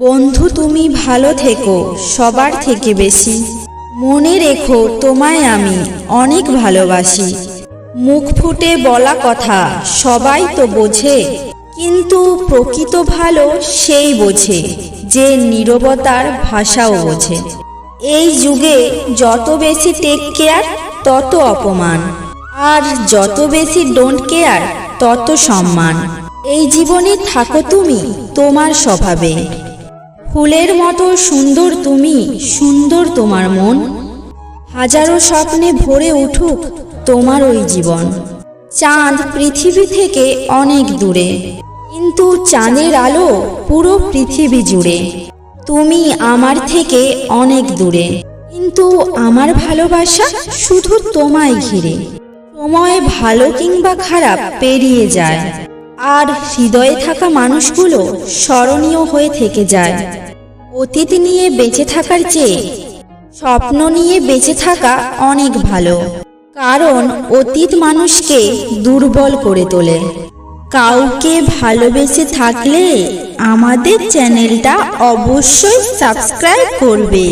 বন্ধু তুমি ভালো থেকো সবার থেকে বেশি। মনে রেখো তোমায় আমি অনেক ভালোবাসি। মুখ ফুটে বলা কথা সবাই তো বোঝে, কিন্তু প্রকৃত ভালো সেই বোঝে যে নীরবতার ভাষাও বোঝে। এই যুগে যত বেশি টেক কেয়ার তত অপমান, আর যত বেশি ডোন্ট কেয়ার তত সম্মান। এই জীবনে থাকো তুমি তোমার স্বভাবে, ফুলের মতো সুন্দর তুমি, সুন্দর তোমার মন। হাজারো স্বপ্নে ভরে উঠুক তোমার ওই জীবন। চাঁদ পৃথিবী থেকে অনেক দূরে, কিন্তু চাঁদের আলো পুরো পৃথিবী জুড়ে। তুমি আমার থেকে অনেক দূরে, কিন্তু আমার ভালোবাসা শুধু তোমায় ঘিরে। সময় ভালো কিংবা খারাপ পেরিয়ে যায়, আর হৃদয়ে থাকা মানুষগুলো স্মরণীয় হয়ে থেকে যায়। অতীত নিয়ে বেঁচে থাকার চেয়ে স্বপ্ন নিয়ে বেঁচে থাকা অনেক ভালো, কারণ অতীত মানুষকে দুর্বল করে তোলে। কাউকে ভালোবেসে থাকলে আমাদের চ্যানেলটা অবশ্যই সাবস্ক্রাইব করবে।